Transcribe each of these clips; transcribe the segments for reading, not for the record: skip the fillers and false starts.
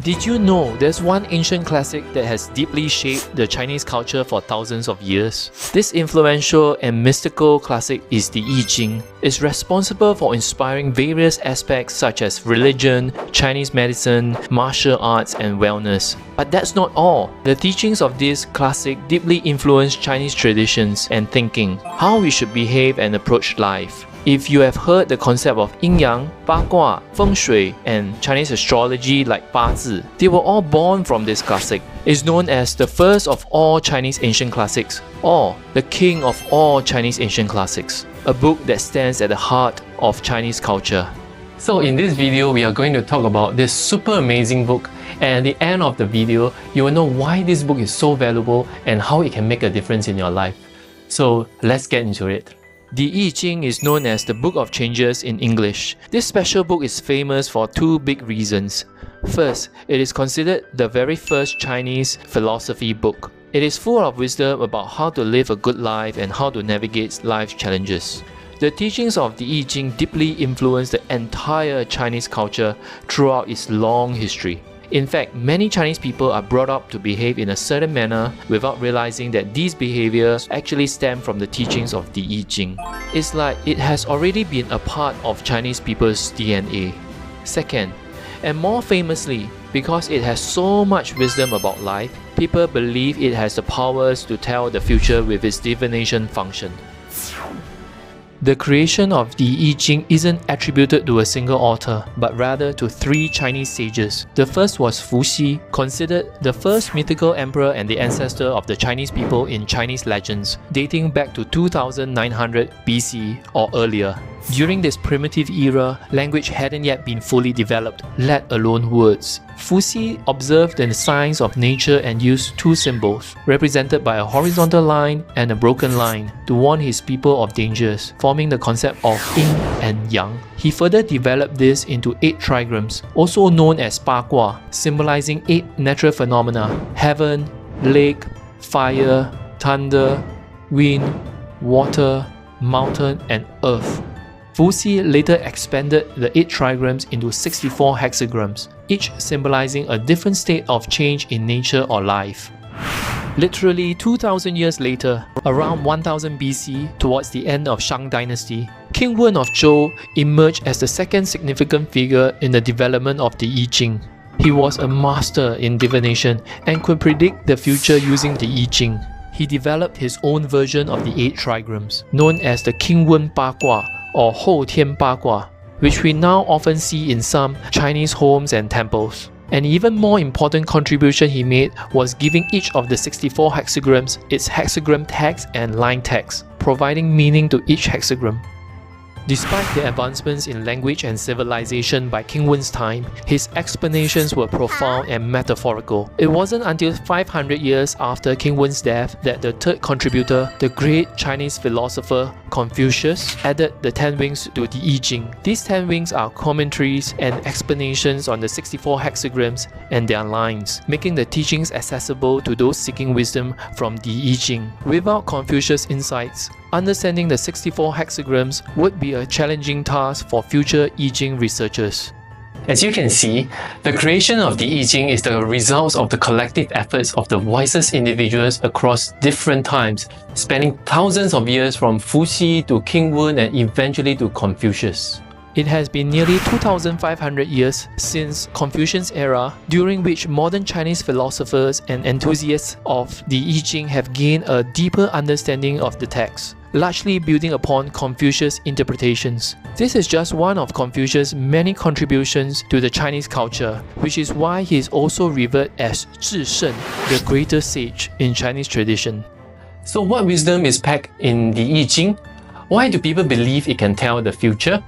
Did you know there's one ancient classic that has deeply shaped the Chinese culture for thousands of years? This influential and mystical classic is the I Ching. It's responsible for inspiring various aspects such as religion, Chinese medicine, martial arts, and wellness. But that's not all. The teachings of this classic deeply influence Chinese traditions and thinking, how we should behave and approach life. If you have heard the concept of Yin-Yang, 八卦, Feng Shui, and Chinese astrology like 八字, they were all born from this classic. It's known as the first of all Chinese ancient classics, or the king of all Chinese ancient classics, a book that stands at the heart of Chinese culture. So in this video, we are going to talk about this super amazing book, and at the end of the video, you will know why this book is so valuable and how it can make a difference in your life. So let's get into it. The I Ching is known as the Book of Changes in English. This special book is famous for two big reasons. First, it is considered the very first Chinese philosophy book. It is full of wisdom about how to live a good life and how to navigate life's challenges. The teachings of the I Ching deeply influenced the entire Chinese culture throughout its long history. In fact, many Chinese people are brought up to behave in a certain manner without realizing that these behaviors actually stem from the teachings of the I Ching. It's like it has already been a part of Chinese people's DNA. Second, and more famously, because it has so much wisdom about life, people believe it has the powers to tell the future with its divination function. The creation of the I Ching isn't attributed to a single author, but rather to three Chinese sages. The first was Fuxi, considered the first mythical emperor and the ancestor of the Chinese people in Chinese legends, dating back to 2900 BC or earlier. During this primitive era, language hadn't yet been fully developed, let alone words. Fuxi observed the signs of nature and used two symbols, represented by a horizontal line and a broken line, to warn his people of dangers, forming the concept of Yin and Yang. He further developed this into 8 trigrams, also known as 八卦, symbolizing 8 natural phenomena: heaven, lake, fire, thunder, wind, water, mountain, and earth. Fuxi later expanded the 8 trigrams into 64 hexagrams, each symbolizing a different state of change in nature or life. Literally 2000 years later, around 1000 BC, towards the end of Shang dynasty, King Wen of Zhou emerged as the second significant figure in the development of the I Ching. He was a master in divination and could predict the future using the I Ching. He developed his own version of the 8 trigrams, known as the King Wen 八卦, or 后天八卦, which we now often see in some Chinese homes and temples. An even more important contribution he made was giving each of the 64 hexagrams its hexagram text and line text, providing meaning to each hexagram. Despite the advancements in language and civilization by King Wen's time, his explanations were profound and metaphorical. It wasn't until 500 years after King Wen's death that the third contributor, the great Chinese philosopher Confucius, added the 10 wings to the I Ching. These 10 wings are commentaries and explanations on the 64 hexagrams and their lines, making the teachings accessible to those seeking wisdom from the I Ching. Without Confucius' insights, understanding the 64 hexagrams would be a challenging task for future I Ching researchers. As you can see, the creation of the I Ching is the result of the collective efforts of the wisest individuals across different times, spanning thousands of years from Fuxi to King Wen and eventually to Confucius. It has been nearly 2,500 years since Confucius' era, during which modern Chinese philosophers and enthusiasts of the I Ching have gained a deeper understanding of the text, largely building upon Confucius' interpretations. This is just one of Confucius' many contributions to the Chinese culture, which is why he is also revered as 至圣, the greatest sage in Chinese tradition. So what wisdom is packed in the I Ching? Why do people believe it can tell the future?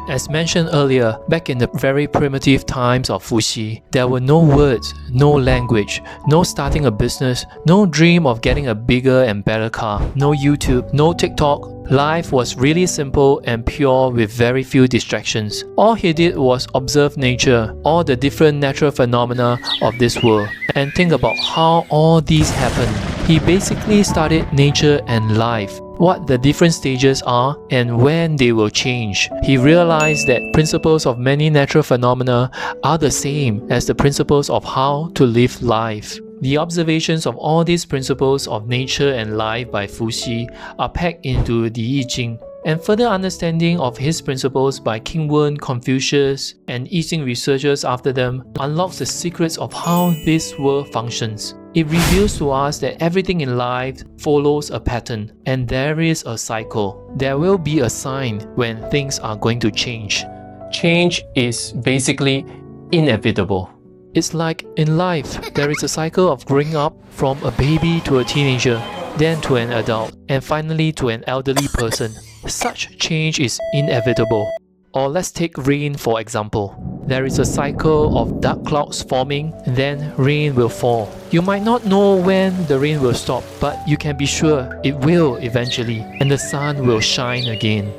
As mentioned earlier, back in the very primitive times of Fuxi, there were no words, no language, no starting a business, no dream of getting a bigger and better car, no YouTube, no TikTok. Life was really simple and pure with very few distractions. All he did was observe nature, all the different natural phenomena of this world, and think about how all these happened. He basically studied nature and life, what the different stages are and when they will change. He realized that principles of many natural phenomena are the same as the principles of how to live life. The observations of all these principles of nature and life by Fuxi are packed into the I Ching, and further understanding of his principles by King Wen, Confucius, and I Ching researchers after them unlocks the secrets of how this world functions. It reveals to us that everything in life follows a pattern, and there is a cycle. There will be a sign when things are going to change. Change is basically inevitable. It's like in life, there is a cycle of growing up from a baby to a teenager, then to an adult, and finally to an elderly person. Such change is inevitable. Or let's take rain for example. There is a cycle of dark clouds forming, then rain will fall. You might not know when the rain will stop, but you can be sure it will eventually, and the sun will shine again.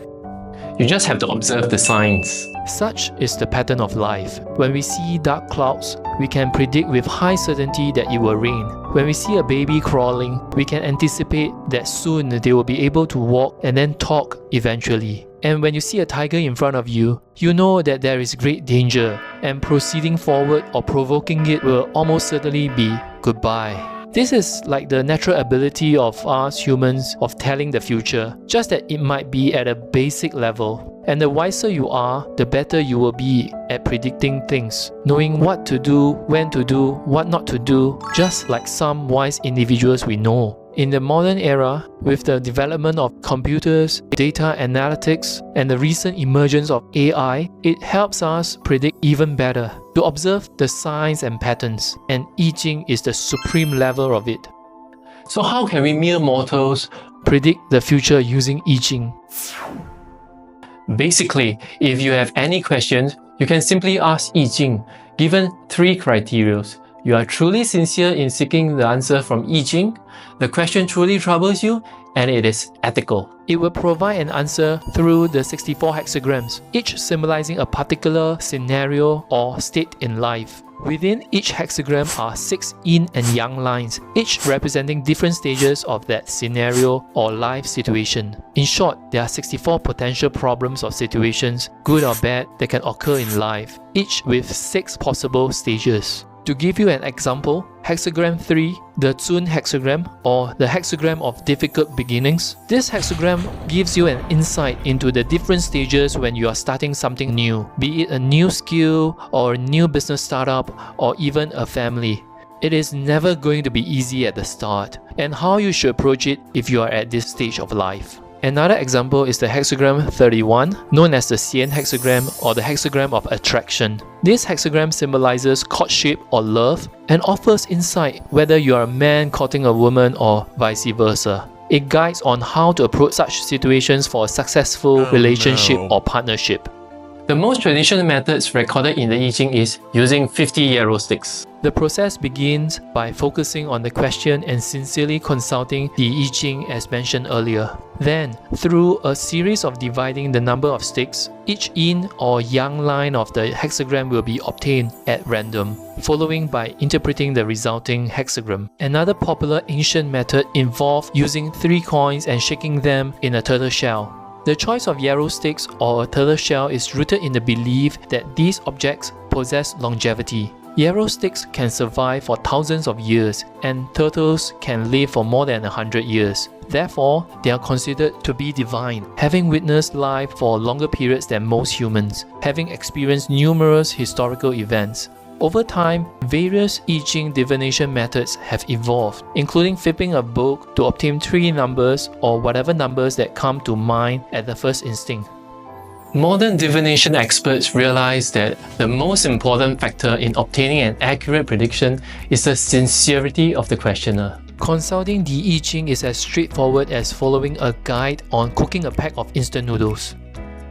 You just have to observe the signs. Such is the pattern of life. When we see dark clouds, we can predict with high certainty that it will rain. When we see a baby crawling, we can anticipate that soon they will be able to walk and then talk eventually. And when you see a tiger in front of you, you know that there is great danger, and proceeding forward or provoking it will almost certainly be goodbye. This is like the natural ability of us humans of telling the future, just that it might be at a basic level. And the wiser you are, the better you will be at predicting things, knowing what to do, when to do, what not to do, just like some wise individuals we know. In the modern era, with the development of computers, data analytics, and the recent emergence of AI, it helps us predict even better, to observe the signs and patterns, and I Ching is the supreme level of it. So how can we mere mortals predict the future using I Ching? Basically, if you have any questions, you can simply ask I Ching, given 3 criteria. You are truly sincere in seeking the answer from I Ching, the question truly troubles you, and it is ethical. It will provide an answer through the 64 hexagrams, each symbolizing a particular scenario or state in life. Within each hexagram are 6 yin and yang lines, each representing different stages of that scenario or life situation. In short, there are 64 potential problems or situations, good or bad, that can occur in life, each with 6 possible stages. To give you an example, hexagram 3, the Zun hexagram, or the hexagram of difficult beginnings. This hexagram gives you an insight into the different stages when you are starting something new, be it a new skill or a new business startup or even a family. It is never going to be easy at the start, and how you should approach it if you are at this stage of life. Another example is the hexagram 31, known as the Xian hexagram or the hexagram of attraction. This hexagram symbolizes courtship or love and offers insight whether you are a man courting a woman or vice versa. It guides on how to approach such situations for a successful relationship or partnership. The most traditional methods recorded in the I Ching is using 50 yarrow sticks. The process begins by focusing on the question and sincerely consulting the I Ching as mentioned earlier. Then, through a series of dividing the number of sticks, each yin or yang line of the hexagram will be obtained at random, following by interpreting the resulting hexagram. Another popular ancient method involved using 3 coins and shaking them in a turtle shell. The choice of yarrow sticks or a turtle shell is rooted in the belief that these objects possess longevity. Yarrow sticks can survive for thousands of years, and turtles can live for more than 100 years. Therefore, they are considered to be divine, having witnessed life for longer periods than most humans, having experienced numerous historical events. Over time, various I Ching divination methods have evolved, including flipping a book to obtain 3 numbers or whatever numbers that come to mind at the first instinct. Modern divination experts realize that the most important factor in obtaining an accurate prediction is the sincerity of the questioner. Consulting the I Ching is as straightforward as following a guide on cooking a pack of instant noodles.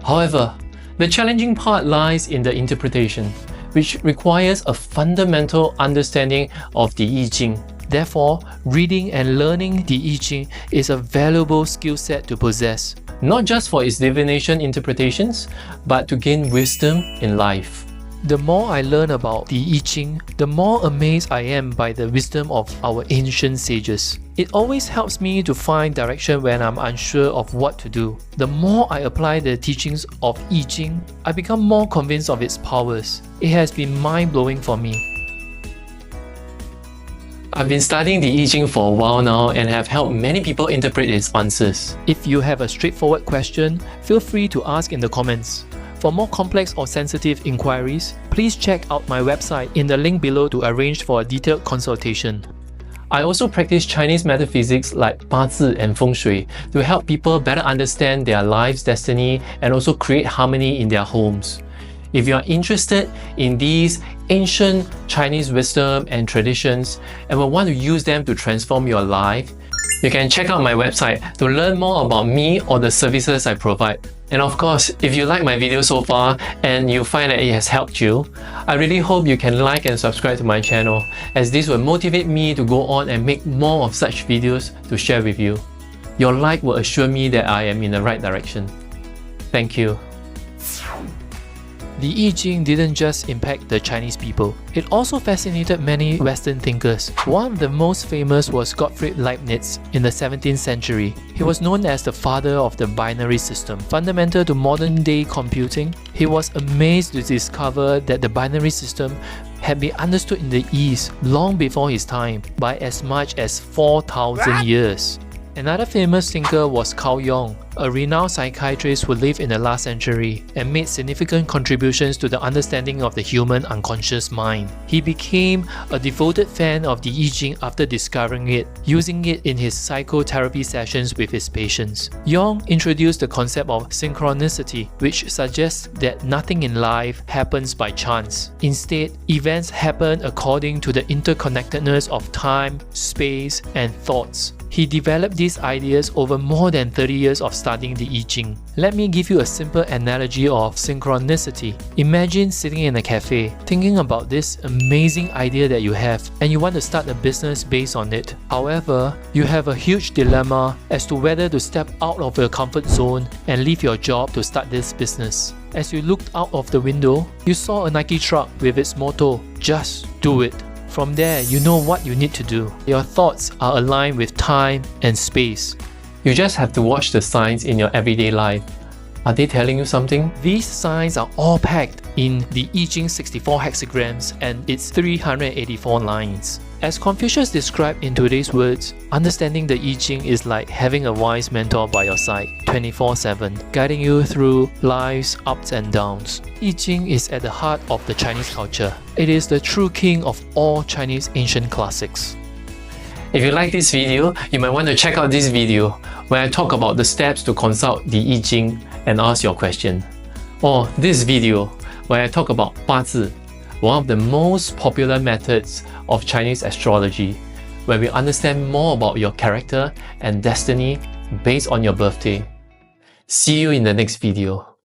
However, the challenging part lies in the interpretation, which requires a fundamental understanding of the I Ching. Therefore, reading and learning the I Ching is a valuable skill set to possess. Not just for its divination interpretations, but to gain wisdom in life. The more I learn about the I Ching, the more amazed I am by the wisdom of our ancient sages. It always helps me to find direction when I'm unsure of what to do. The more I apply the teachings of I Ching, I become more convinced of its powers. It has been mind-blowing for me. I've been studying the I Ching for a while now and have helped many people interpret its answers. If you have a straightforward question, feel free to ask in the comments. For more complex or sensitive inquiries, please check out my website in the link below to arrange for a detailed consultation. I also practice Chinese metaphysics like 八字 and feng shui to help people better understand their life's destiny and also create harmony in their homes. If you are interested in these ancient Chinese wisdom and traditions and will want to use them to transform your life, you can check out my website to learn more about me or the services I provide. And of course, if you like my video so far and you find that it has helped you, I really hope you can like and subscribe to my channel, as this will motivate me to go on and make more of such videos to share with you. Your like will assure me that I am in the right direction. Thank you. The I Ching didn't just impact the Chinese people, it also fascinated many Western thinkers. One of the most famous was Gottfried Leibniz in the 17th century. He was known as the father of the binary system, fundamental to modern-day computing. He was amazed to discover that the binary system had been understood in the East long before his time, by as much as 4,000 years. Another famous thinker was Carl Jung, a renowned psychiatrist who lived in the last century and made significant contributions to the understanding of the human unconscious mind. He became a devoted fan of the I Ching after discovering it, using it in his psychotherapy sessions with his patients. Jung introduced the concept of synchronicity, which suggests that nothing in life happens by chance. Instead, events happen according to the interconnectedness of time, space, and thoughts. He developed these ideas over more than 30 years of studying the I Ching. Let me give you a simple analogy of synchronicity. Imagine sitting in a cafe, thinking about this amazing idea that you have, and you want to start a business based on it. However, you have a huge dilemma as to whether to step out of your comfort zone and leave your job to start this business. As you looked out of the window, you saw a Nike truck with its motto, "Just do it." From there, you know what you need to do. Your thoughts are aligned with time and space. You just have to watch the signs in your everyday life. Are they telling you something? These signs are all packed in the I Ching 64 hexagrams and its 384 lines. As Confucius described in today's words, understanding the I Ching is like having a wise mentor by your side 24/7, guiding you through life's ups and downs. I Ching is at the heart of the Chinese culture. It is the true king of all Chinese ancient classics. If you like this video, you might want to check out this video where I talk about the steps to consult the I Ching and ask your question. Or this video where I talk about 八字, one of the most popular methods of Chinese astrology, where we understand more about your character and destiny based on your birthday. See you in the next video.